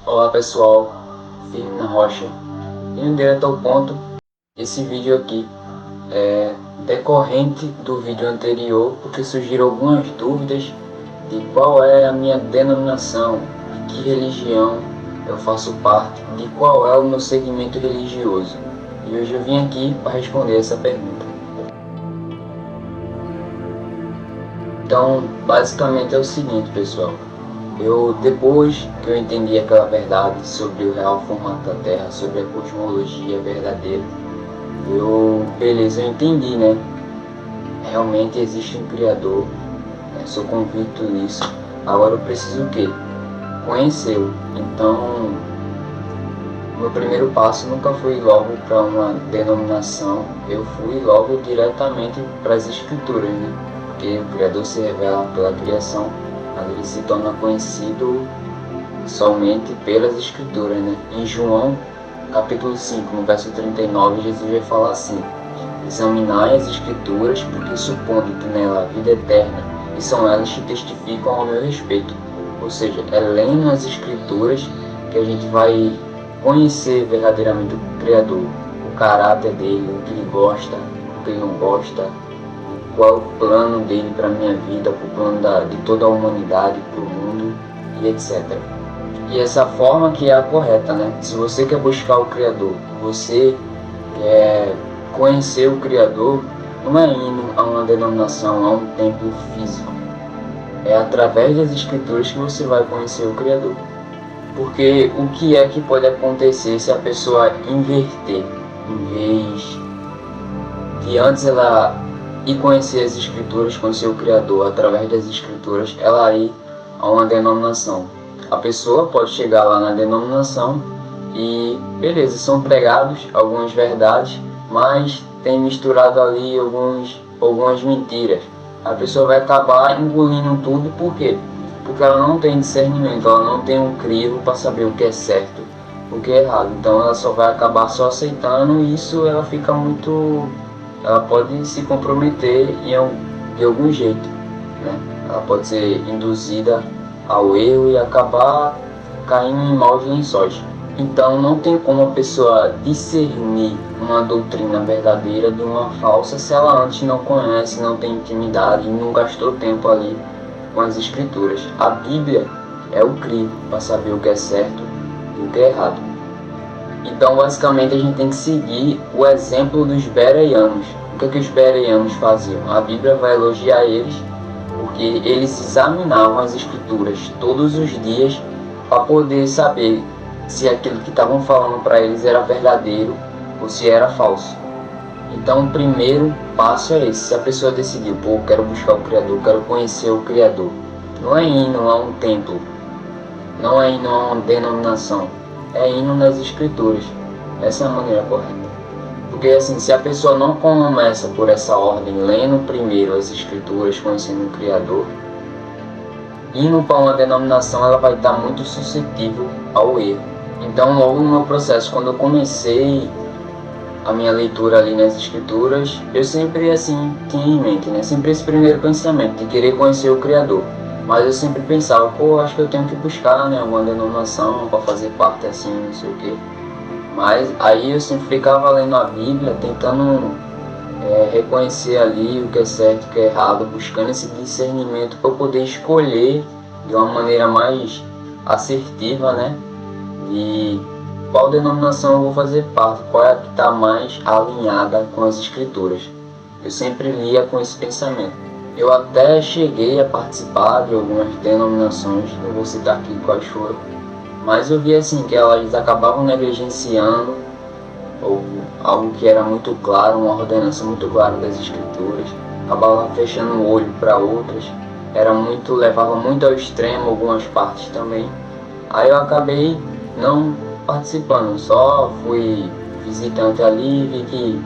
Olá pessoal, firme na rocha. Indo direto ao ponto, esse vídeo aqui é decorrente do vídeo anterior, porque surgiram algumas dúvidas de qual é a minha denominação, de que religião eu faço parte, de qual é o meu segmento religioso. E hoje eu vim aqui para responder essa pergunta. Então, basicamente é o seguinte, pessoal. Depois que eu entendi aquela verdade sobre o real formato da Terra, sobre a cosmologia verdadeira, beleza, eu entendi, né? Realmente existe um Criador, né? Sou convicto nisso. Agora eu preciso o quê? Conhecê-lo. Então, meu primeiro passo nunca foi logo para uma denominação, eu fui logo diretamente para as Escrituras, né? Porque o Criador se revela pela criação, mas ele se torna conhecido somente pelas Escrituras, né? Em João, capítulo 5, no verso 39, Jesus vai falar assim: examinai as Escrituras, porque supondo que nela a vida eterna, e são elas que testificam ao meu respeito. Ou seja, é lendo as Escrituras que a gente vai conhecer verdadeiramente o Criador, o caráter dele, o que ele gosta, o que ele não gosta, qual é o plano dele para a minha vida, o plano de toda a humanidade, para o mundo e etc. E essa forma que é a correta, né? Se você quer buscar o Criador, você quer conhecer o Criador, não é indo a uma denominação, a um templo físico. É através das Escrituras que você vai conhecer o Criador. Porque o que é que pode acontecer se a pessoa inverter? Em vez de antes ela ir conhecer as Escrituras, conhecer o Criador através das Escrituras, ela ir a uma denominação. A pessoa pode chegar lá na denominação e, beleza, são pregados algumas verdades, mas tem misturado ali algumas mentiras. A pessoa vai acabar engolindo tudo, por quê? Porque ela não tem discernimento, ela não tem um crivo para saber o que é certo, o que é errado. Então ela só vai acabar só aceitando e isso ela pode se comprometer de algum jeito, né? Ela pode ser induzida ao erro e acabar caindo em maus lençóis. Então não tem como a pessoa discernir uma doutrina verdadeira de uma falsa se ela antes não conhece, não tem intimidade e não gastou tempo ali com as Escrituras. A Bíblia é o crivo para saber o que é certo e o que é errado. Então basicamente a gente tem que seguir o exemplo dos bereanos. O que os bereanos faziam? A Bíblia vai elogiar eles porque eles examinavam as Escrituras todos os dias para poder saber se aquilo que estavam falando para eles era verdadeiro ou se era falso. Então o primeiro passo é esse. Se a pessoa decidiu, quero buscar o Criador, quero conhecer o Criador, não é indo a um templo, não é indo a uma denominação, é indo nas Escrituras. Essa é a maneira correta. Porque assim, se a pessoa não começa por essa ordem, lendo primeiro as Escrituras, conhecendo o Criador, indo para uma denominação, ela vai estar muito suscetível ao erro. Então, logo no meu processo, quando eu comecei a minha leitura ali nas Escrituras, eu sempre assim tinha em mente, né? Sempre esse primeiro pensamento de querer conhecer o Criador. Mas eu sempre pensava, acho que eu tenho que buscar, né, uma denominação para fazer parte assim, não sei o quê. Mas aí eu sempre ficava lendo a Bíblia, tentando reconhecer ali o que é certo e o que é errado, buscando esse discernimento para poder escolher de uma maneira mais assertiva, né? E qual denominação eu vou fazer parte, qual é a que está mais alinhada com as Escrituras. Eu sempre lia com esse pensamento. Eu até cheguei a participar de algumas denominações, não vou citar aqui quais foram, mas eu vi assim que elas acabavam negligenciando ou algo que era muito claro, uma ordenança muito clara das Escrituras, acabava fechando o olho para outras, levava muito ao extremo algumas partes também. Aí eu acabei não participando, só fui visitante ali, vi que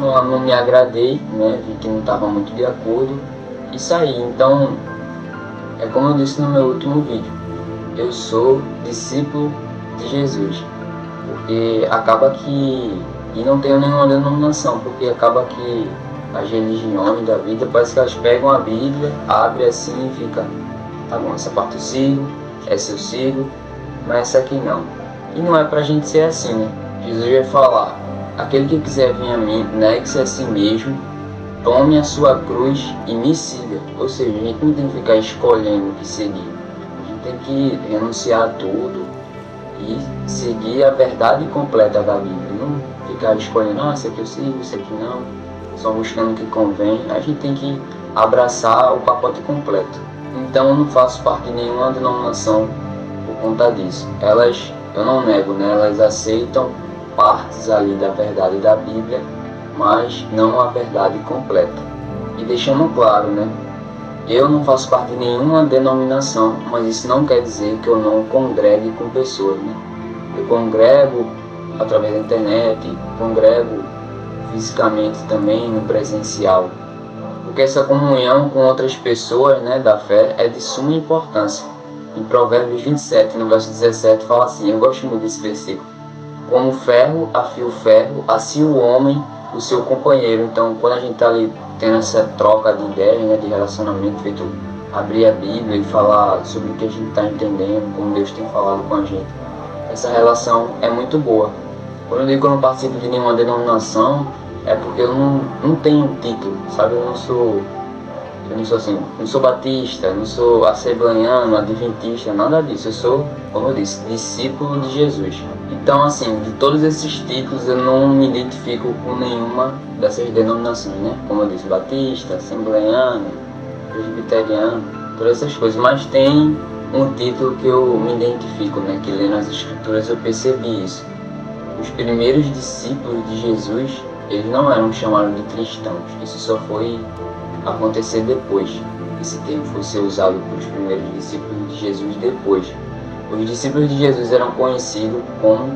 não me agradei, né? Vi que não estava muito de acordo e saí. Então, é como eu disse no meu último vídeo, eu sou discípulo de Jesus, porque acaba que, e não tenho nenhuma denominação, porque acaba que as religiões da vida, parece que elas pegam a Bíblia, abrem assim e fica, tá bom, essa parte eu sigo, essa eu sigo, mas essa aqui não. E não é pra gente ser assim, né? Jesus vai falar: aquele que quiser vir a mim, negue-se a si mesmo, tome a sua cruz e me siga. Ou seja, a gente não tem que ficar escolhendo o que seguir. A gente tem que renunciar a tudo e seguir a verdade completa da Bíblia. Não ficar escolhendo, isso aqui eu sigo, isso aqui não, só buscando o que convém. A gente tem que abraçar o pacote completo. Então eu não faço parte de nenhuma denominação por conta disso. Eu não nego, né? Elas aceitam partes ali da verdade da Bíblia, mas não a verdade completa. E deixando claro, né? Eu não faço parte de nenhuma denominação, mas isso não quer dizer que eu não congregue com pessoas, né? Eu congrego através da internet, congrego fisicamente também no presencial, porque essa comunhão com outras pessoas, né, da fé é de suma importância. Em Provérbios 27, no verso 17, fala assim, eu gosto muito desse versículo: como ferro afia o ferro, assim o homem o seu companheiro. Então, quando a gente está ali tendo essa troca de ideias, né, de relacionamento, feito abrir a Bíblia e falar sobre o que a gente está entendendo, como Deus tem falado com a gente, essa relação é muito boa. Quando eu digo que eu não participo de nenhuma denominação, é porque eu não tenho título, sabe? Eu não sou assim, não sou batista, não sou assembleiano, adventista, nada disso. Eu sou, como eu disse, discípulo de Jesus. Então, assim, de todos esses títulos eu não me identifico com nenhuma dessas denominações, né? Como eu disse, batista, assembleiano, presbiteriano, todas essas coisas. Mas tem um título que eu me identifico, né? Que lendo as escrituras eu percebi isso. Os primeiros discípulos de Jesus, eles não eram chamados de cristãos. Isso só foi acontecer depois. Esse termo foi ser usado pelos primeiros discípulos de Jesus depois. Os discípulos de Jesus eram conhecidos como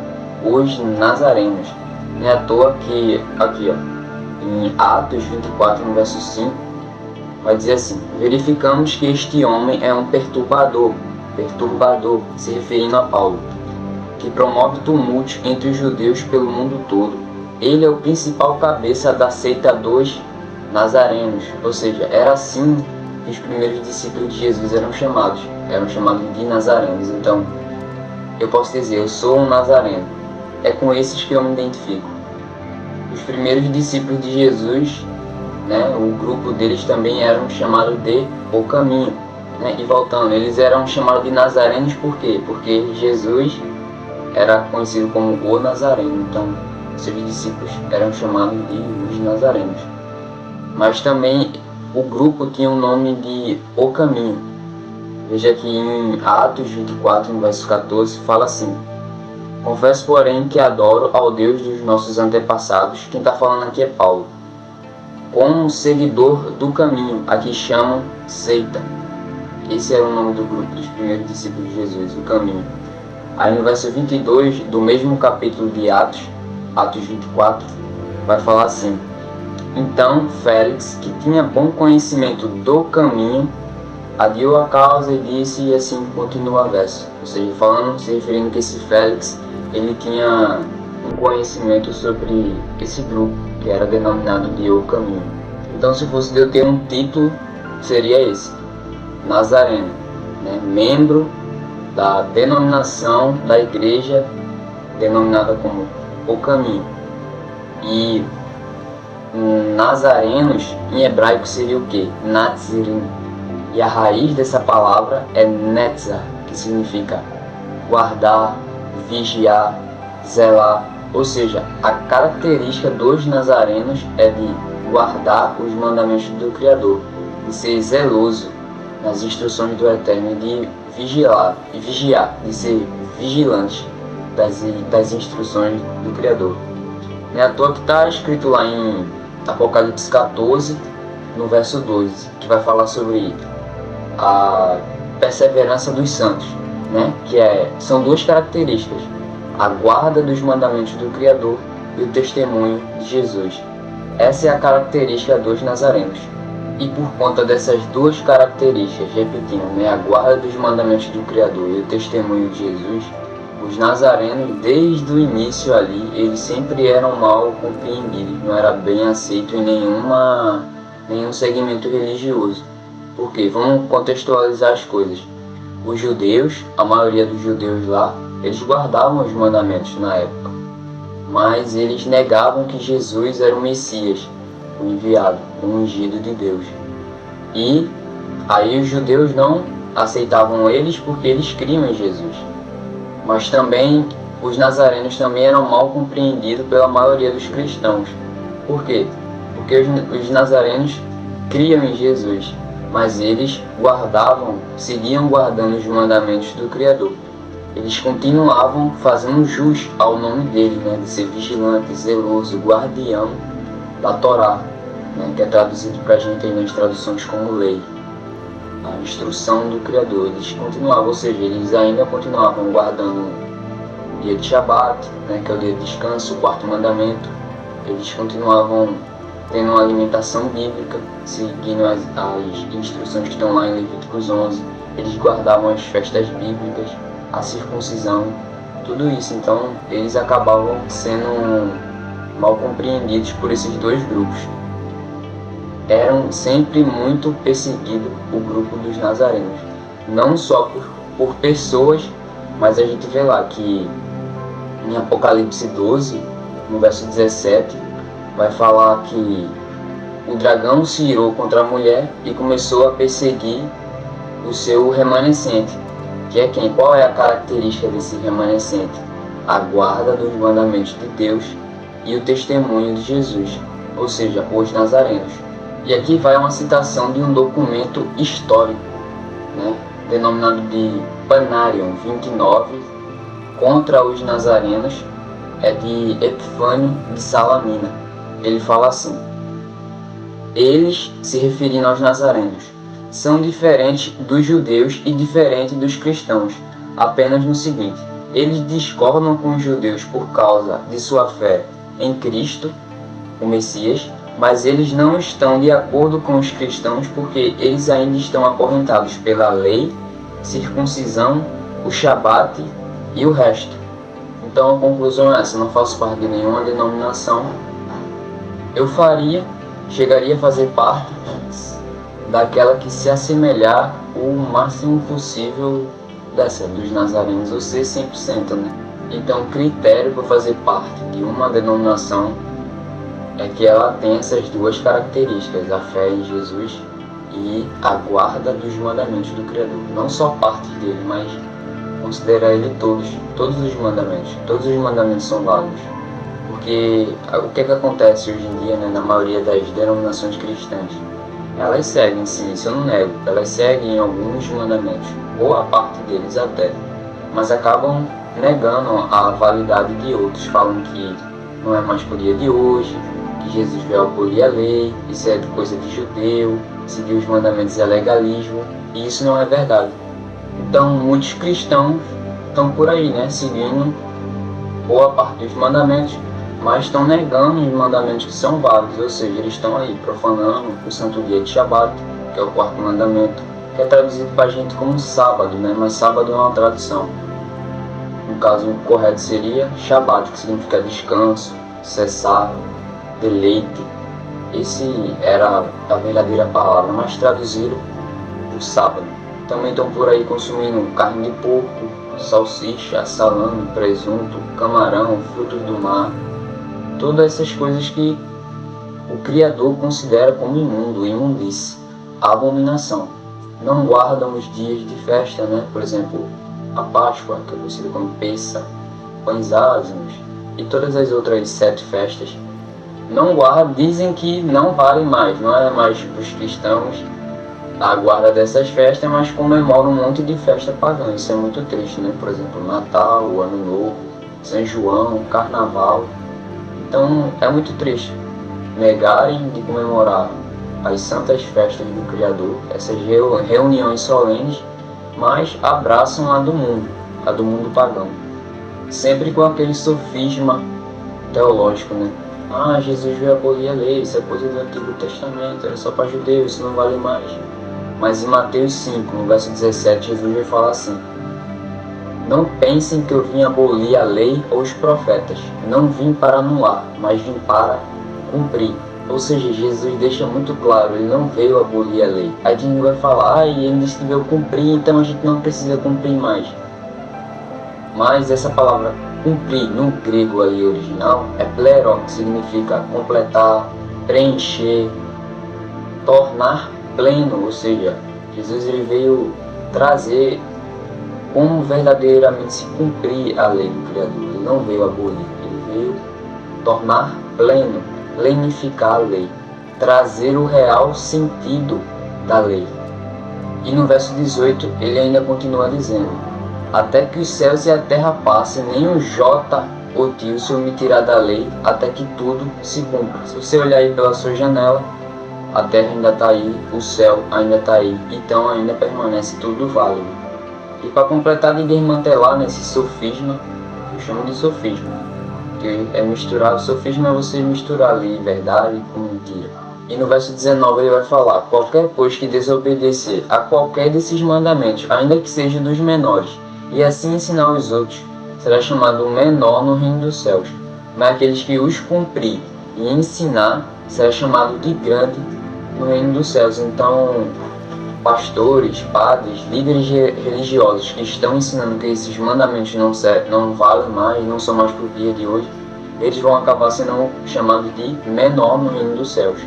os nazarenos. Não é à toa que, aqui ó, em Atos 24, no verso 5, vai dizer assim: verificamos que este homem é um perturbador, se referindo a Paulo, que promove tumultos entre os judeus pelo mundo todo. Ele é o principal cabeça da seita dos nazarenos, ou seja, era assim que os primeiros discípulos de Jesus eram chamados de nazarenos. Então, eu posso dizer, eu sou um nazareno. É com esses que eu me identifico. Os primeiros discípulos de Jesus, né, o grupo deles também eram chamados de O Caminho, né? E voltando, eles eram chamados de nazarenos por quê? Porque Jesus era conhecido como o Nazareno, então seus discípulos eram chamados de os nazarenos. Mas também o grupo tinha o nome de O Caminho. Veja que em Atos 24, no verso 14, fala assim: confesso, porém, que adoro ao Deus dos nossos antepassados. Quem está falando aqui é Paulo. Como seguidor do caminho, aqui chamam seita. Esse era o nome do grupo dos primeiros discípulos de Jesus, o caminho. Aí no verso 22 do mesmo capítulo de Atos 24, vai falar assim: então Félix, que tinha bom conhecimento do caminho, adiou a causa e disse, e assim continua o verso. Ou seja, se referindo que esse Félix, ele tinha um conhecimento sobre esse grupo, que era denominado de O Caminho. Então, se fosse de eu ter um título, seria esse: Nazareno, né? Membro da denominação da igreja denominada como O Caminho. E nazarenos em hebraico seria o que? Nazirim. E a raiz dessa palavra é netzar, que significa guardar, vigiar, zelar. Ou seja, a característica dos nazarenos é de guardar os mandamentos do Criador, de ser zeloso nas instruções do Eterno, de vigiar, de ser vigilante das instruções do Criador. Não é à toa que está escrito lá em Apocalipse 14, no verso 12, que vai falar sobre a perseverança dos santos, né? São duas características: a guarda dos mandamentos do Criador e o testemunho de Jesus. Essa é a característica dos nazarenos. E por conta dessas duas características, repetindo, né, a guarda dos mandamentos do Criador e o testemunho de Jesus, os nazarenos, desde o início ali, eles sempre eram mal compreendidos, não era bem aceito em nenhum segmento religioso. Por quê? Vamos contextualizar as coisas. Os judeus, a maioria dos judeus lá, eles guardavam os mandamentos na época, mas eles negavam que Jesus era o Messias, o enviado, o ungido de Deus. E aí os judeus não aceitavam eles porque eles criam em Jesus. Mas também os nazarenos também eram mal compreendidos pela maioria dos cristãos. Por quê? Porque os nazarenos criam em Jesus, mas eles seguiam guardando os mandamentos do Criador. Eles continuavam fazendo jus ao nome dele, né, de ser vigilante, zeloso, guardião da Torá, né, que é traduzido para a gente aí nas traduções como lei, a instrução do Criador. Eles continuavam, ou seja, eles ainda continuavam guardando o dia de Shabat, né, que é o dia de descanso, o quarto mandamento. Eles continuavam tendo uma alimentação bíblica, seguindo as instruções que estão lá em Levíticos 11. Eles guardavam as festas bíblicas, a circuncisão, tudo isso. Então eles acabavam sendo mal compreendidos por esses dois grupos. Eram sempre muito perseguidos o grupo dos nazarenos, não só por pessoas, mas a gente vê lá que em Apocalipse 12, no verso 17, vai falar que o dragão se irou contra a mulher e começou a perseguir o seu remanescente. Que é quem? Qual é a característica desse remanescente? A guarda dos mandamentos de Deus e o testemunho de Jesus, ou seja, os nazarenos. E aqui vai uma citação de um documento histórico, né, denominado de Panarion 29, contra os nazarenos, é de Epifânio de Salamina. Ele fala assim: eles, se referindo aos nazarenos, são diferentes dos judeus e diferentes dos cristãos, apenas no seguinte: eles discordam com os judeus por causa de sua fé em Cristo, o Messias, mas eles não estão de acordo com os cristãos porque eles ainda estão acorrentados pela lei, circuncisão, o Shabat e o resto. Então a conclusão é essa: não faço parte de nenhuma denominação. Eu chegaria a fazer parte daquela que se assemelhar o máximo possível dos nazarenos, ou ser 100%, né? Então o critério para fazer parte de uma denominação é que ela tem essas duas características: a fé em Jesus e a guarda dos mandamentos do Criador. Não só parte dele, mas considerar ele todos os mandamentos. Todos os mandamentos são válidos. Porque o que acontece hoje em dia, né, na maioria das denominações cristãs? Elas seguem, sim, isso eu não nego, elas seguem alguns mandamentos, boa parte deles até, mas acabam negando a validade de outros, falam que não é mais por dia de hoje, que Jesus veio abolir a lei, isso é coisa de judeu, seguir os mandamentos é legalismo, e isso não é verdade. Então muitos cristãos estão por aí, né, seguindo boa parte dos mandamentos, mas estão negando os mandamentos que são válidos, ou seja, eles estão aí profanando o santo dia de Shabat, que é o quarto mandamento, que é traduzido para a gente como sábado, né, mas sábado é uma tradução. No caso, o correto seria Shabat, que significa descanso, cessar, deleite. Esse era a verdadeira palavra, mas traduziram o sábado. Também estão por aí consumindo carne de porco, salsicha, salame, presunto, camarão, frutos do mar. Todas essas coisas que o Criador considera como imundo, imundície, abominação. Não guardam os dias de festa, né? Por exemplo, a Páscoa, que é conhecida como Pêssah, pães ázimos e todas as outras 7 festas. Não guardam, dizem que não valem mais, não é mais para os cristãos a guarda dessas festas, mas comemoram um monte de festa pagã. Isso é muito triste, né? Por exemplo, Natal, Ano Novo, São João, Carnaval. Então é muito triste negarem de comemorar as santas festas do Criador, essas reuniões solenes, mas abraçam a do mundo pagão. Sempre com aquele sofisma teológico, né? Ah, Jesus veio abolir a lei, isso é coisa do Antigo Testamento, era só para judeus, isso não vale mais. Mas em Mateus 5, no verso 17, Jesus vai falar assim: não pensem que eu vim abolir a lei ou os profetas. Não vim para anular, mas vim para cumprir. Ou seja, Jesus deixa muito claro, ele não veio abolir a lei. Aí quem vai falar, e ele disse que veio cumprir, então a gente não precisa cumprir mais. Mas essa palavra cumprir no grego ali original é plero, que significa completar, preencher, tornar pleno. Ou seja, Jesus ele veio trazer como verdadeiramente se cumprir a lei do Criador. Ele não veio abolir, ele veio tornar pleno, plenificar a lei, trazer o real sentido da lei. E no verso 18 ele ainda continua dizendo: até que os céus e a terra passem, nem um jota ou tio se omitirá da lei, até que tudo se cumpra. Se você olhar aí pela sua janela, a terra ainda está aí, o céu ainda está aí, então ainda permanece tudo válido. E para completar de desmantelar nesse sofisma, eu chamo de sofisma, que é misturar. O sofisma é você misturar ali verdade com mentira. E no verso 19 ele vai falar: qualquer pois que desobedecer a qualquer desses mandamentos, ainda que seja dos menores, e assim ensinar os outros, será chamado menor no reino dos céus. Mas aqueles que os cumprir e ensinar, será chamado de grande no reino dos céus. Então, pastores, padres, líderes religiosos que estão ensinando que esses mandamentos não valem mais, não são mais para o dia de hoje, eles vão acabar sendo chamados de menor no reino dos céus,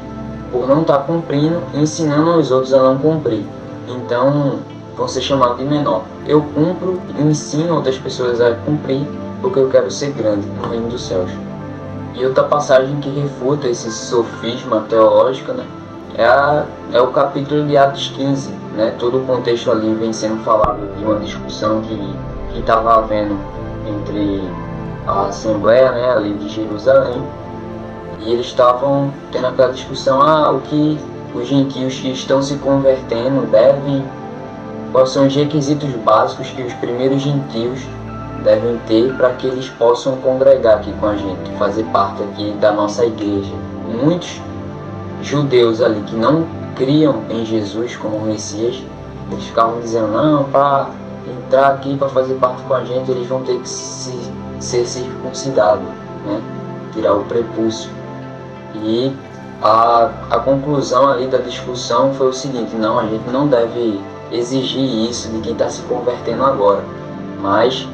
por não estar cumprindo e ensinando os outros a não cumprir. Então, vão ser chamados de menor. Eu cumpro e ensino outras pessoas a cumprir porque eu quero ser grande no reino dos céus. E outra passagem que refuta esse sofisma teológico, né, é o capítulo de Atos 15, né? Todo o contexto ali vem sendo falado de uma discussão que estava havendo entre a Assembleia, né, ali de Jerusalém, e eles estavam tendo aquela discussão, o que os gentios que estão se convertendo devem, quais são os requisitos básicos que os primeiros gentios devem ter para que eles possam congregar aqui com a gente, fazer parte aqui da nossa igreja. Muitos judeus ali que não criam em Jesus como Messias, eles ficavam dizendo: não, para entrar aqui, para fazer parte com a gente, eles vão ter que ser circuncidados, né? Tirar o prepúcio. E a conclusão ali da discussão foi o seguinte: não, a gente não deve exigir isso de quem está se convertendo agora, mas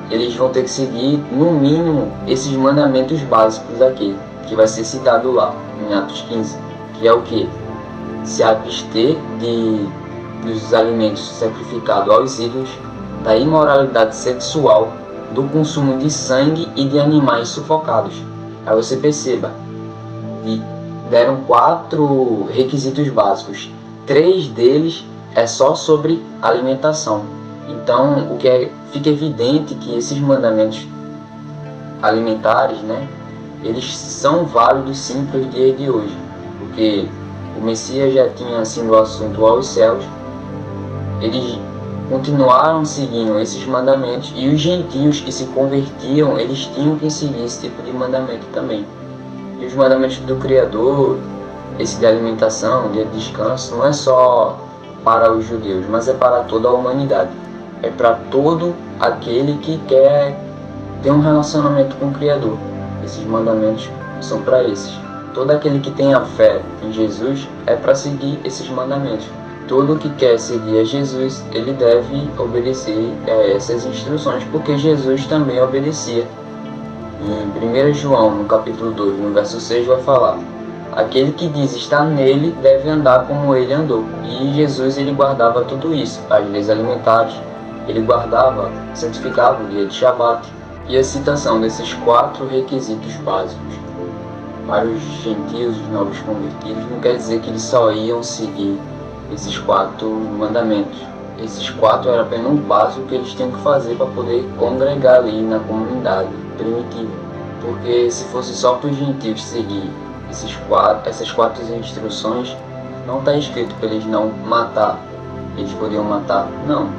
eles vão ter que seguir, no mínimo, esses mandamentos básicos aqui, que vai ser citado lá, em Atos 15, que é o que? Se abster dos alimentos sacrificados aos ídolos, da imoralidade sexual, do consumo de sangue e de animais sufocados. Aí você perceba, deram 4 requisitos básicos. 3 deles é só sobre alimentação. Então, fica evidente que esses mandamentos alimentares, né, eles são válidos sim para os dias de hoje, porque o Messias já tinha sido o assunto aos céus, eles continuaram seguindo esses mandamentos, e os gentios que se convertiam, eles tinham que seguir esse tipo de mandamento também. E os mandamentos do Criador, esse de alimentação, de descanso, não é só para os judeus, mas é para toda a humanidade. É para todo aquele que quer ter um relacionamento com o Criador. Esses mandamentos são para esses. Todo aquele que tem a fé em Jesus é para seguir esses mandamentos. Todo que quer seguir a Jesus, ele deve obedecer essas instruções, porque Jesus também obedecia. Em 1 João, no capítulo 2, no verso 6, vai falar: aquele que diz estar nele deve andar como ele andou. E Jesus, ele guardava tudo isso, as leis alimentares, ele guardava, santificava o dia de Shabat. E a citação desses 4 requisitos básicos para os gentios, os novos convertidos, não quer dizer que eles só iam seguir esses 4 mandamentos. Esses 4 eram apenas um básico que eles tinham que fazer para poder congregar ali na comunidade primitiva. Porque se fosse só para os gentios seguir essas 4 instruções, não está escrito para eles não matar. Eles podiam matar? Não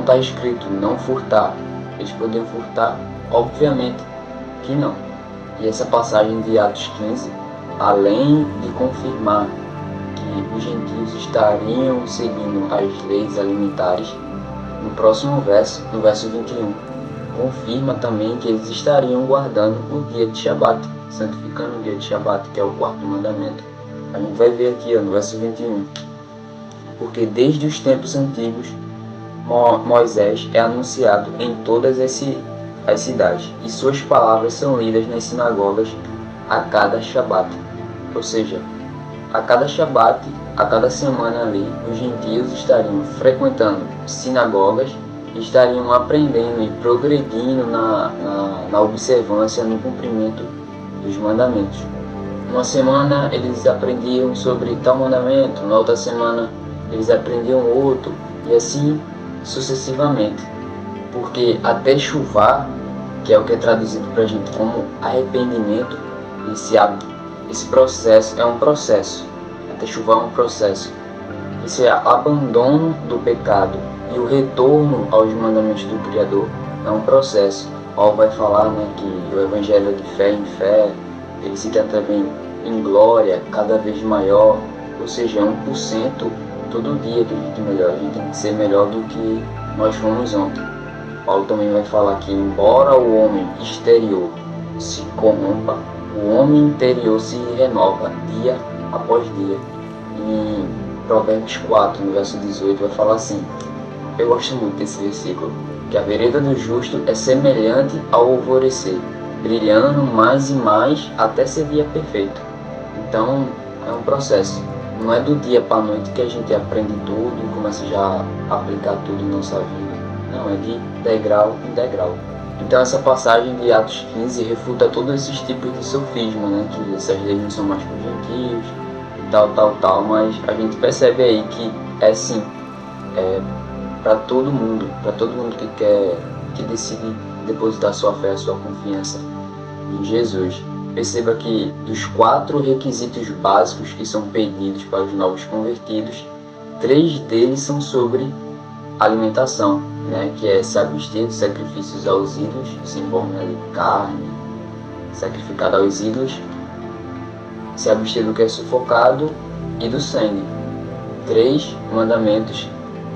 está escrito não furtar. Eles podiam furtar? Obviamente que não. E essa passagem de Atos 15, além de confirmar que os gentios estariam seguindo as leis alimentares, no próximo verso, no verso 21, confirma também que eles estariam guardando o dia de Shabat. santificando o dia de Shabat, que é o quarto mandamento. A gente vai ver aqui no verso 21. Porque desde os tempos antigos, Moisés é anunciado em todas as cidades, e suas palavras são lidas nas sinagogas a cada Shabat. Ou seja, a cada Shabat, a cada semana ali, os gentios estariam frequentando sinagogas, estariam aprendendo e progredindo na observância, no cumprimento dos mandamentos. Uma semana eles aprendiam sobre tal mandamento, na outra semana eles aprendiam outro, e assim sucessivamente. Porque até chuvar, que é o que é traduzido para a gente como arrependimento, esse processo é um processo. Até chuvar é um processo. Esse abandono do pecado e o retorno aos mandamentos do Criador é um processo. Paulo vai falar, né, que o evangelho é de fé em fé, ele cita também em glória, cada vez maior, ou seja, 1% todo dia que a gente melhora. A gente tem que ser melhor do que nós fomos ontem. Paulo também vai falar que, embora o homem exterior se corrompa, o homem interior se renova dia após dia. Em Provérbios 4, no verso 18, vai falar assim, eu gosto muito desse versículo, que a vereda do justo é semelhante ao alvorecer, brilhando mais e mais até ser dia perfeito. Então, é um processo. Não é do dia para a noite que a gente aprende tudo e começa já a aplicar tudo em nossa vida. Não, é de degrau em degrau. Então essa passagem de Atos 15 refuta todos esses tipos de sofisma, né? Que essas leis não são mais para os gentios e tal, mas a gente percebe aí que é sim, para todo mundo que decide depositar sua fé, sua confiança em Jesus. Perceba que dos 4 requisitos básicos que são pedidos para os novos convertidos, 3 deles são sobre alimentação, né, que é se abster dos sacrifícios aos ídolos, se envolve ali carne sacrificada aos ídolos, se abster do que é sufocado e do sangue. 3 mandamentos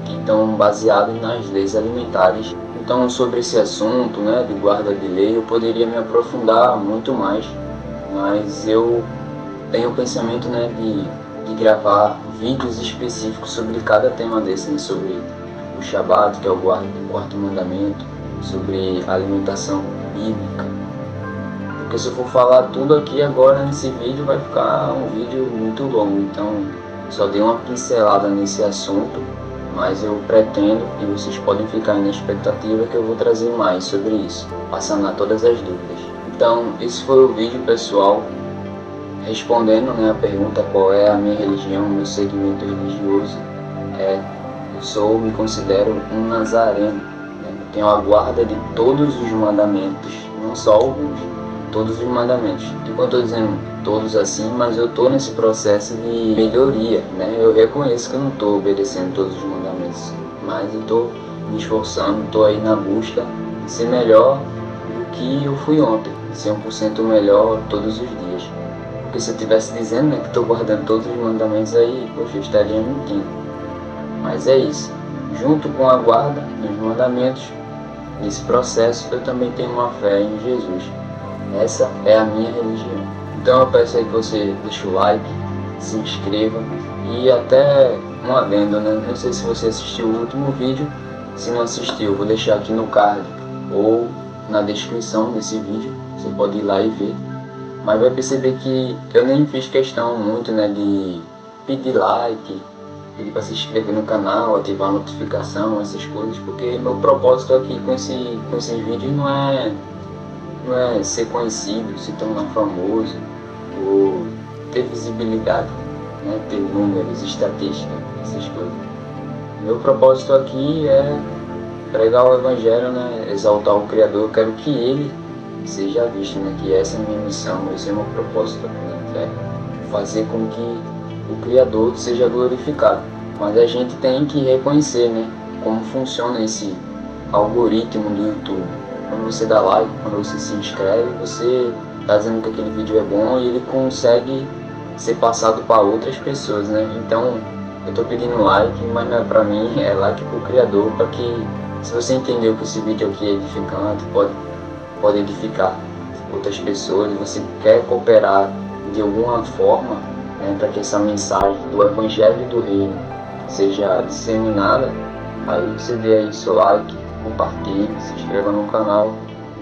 que estão baseados nas leis alimentares. Então, sobre esse assunto, né, de guarda de lei, eu poderia me aprofundar muito mais, mas eu tenho o pensamento, né, de gravar vídeos específicos sobre cada tema desse, né, sobre o Shabat, que é o quarto mandamento, sobre alimentação bíblica. Porque se eu for falar tudo aqui agora nesse vídeo, vai ficar um vídeo muito longo, então só dei uma pincelada nesse assunto, mas eu pretendo, e vocês podem ficar na expectativa, que eu vou trazer mais sobre isso, passando a todas as dúvidas. Então, esse foi o vídeo, pessoal, respondendo, né, a pergunta qual é a minha religião, meu segmento religioso. Eu me considero um nazareno, né? Tenho a guarda de todos os mandamentos, não só alguns, todos os mandamentos. E quando eu estou dizendo todos assim, mas eu estou nesse processo de melhoria, né? Eu reconheço que eu não estou obedecendo todos os mandamentos, mas eu estou me esforçando, estou aí na busca de ser melhor do que eu fui ontem, ser 1% melhor todos os dias. Porque se eu estivesse dizendo, né, que estou guardando todos os mandamentos aí, poxa, eu estaria mentindo. Mas é isso, junto com a guarda dos mandamentos, nesse processo eu também tenho uma fé em Jesus. Essa é a minha religião. Então eu peço aí que você deixe o like, se inscreva e até um adendo, né? Não sei se você assistiu o último vídeo, se não assistiu, eu vou deixar aqui no card ou na descrição desse vídeo, você pode ir lá e ver. Mas vai perceber que eu nem fiz questão muito, né, de pedir like, pedir para se inscrever no canal, ativar a notificação, essas coisas, porque meu propósito aqui com esses vídeos não é ser conhecido, se tornar famoso, ou ter visibilidade, né, ter números, estatísticas, essas coisas. Meu propósito aqui é pregar o Evangelho, né, exaltar o Criador. Eu quero que Ele seja visto, né, que essa é a minha missão, esse é o meu propósito aqui na Terra, fazer com que o Criador seja glorificado. Mas a gente tem que reconhecer, né, como funciona esse algoritmo do YouTube. Quando você dá like, quando você se inscreve, você está dizendo que aquele vídeo é bom e ele consegue ser passado para outras pessoas, né? Então eu estou pedindo like, mas não é para mim, é like para o Criador, para que, se você entendeu que esse vídeo aqui é edificante, pode edificar outras pessoas, você quer cooperar de alguma forma, né, para que essa mensagem do Evangelho do Reino seja disseminada, aí você dê aí seu like, compartilhe, se inscreva no canal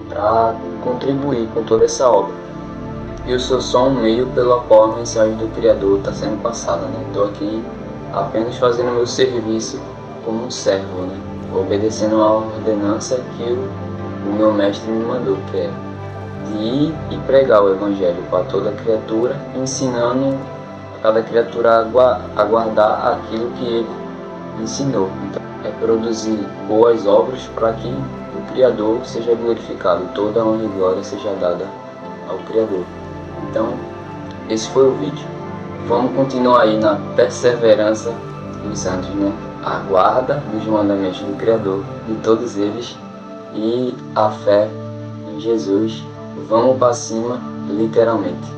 para contribuir com toda essa obra. Eu sou só um meio pelo qual a mensagem do Criador está sendo passada, né? Estou aqui apenas fazendo meu serviço como um servo, né? Obedecendo a ordenança que o meu mestre me mandou, que é de ir e pregar o Evangelho para toda criatura, ensinando a cada criatura a guardar aquilo que ele ensinou. Então, é produzir boas obras para que o Criador seja glorificado, toda a honra e glória seja dada ao Criador. Então, esse foi o vídeo. Vamos continuar aí na perseverança dos santos, né? A guarda dos mandamentos do Criador, de todos eles, e a fé em Jesus. Vamos para cima, literalmente.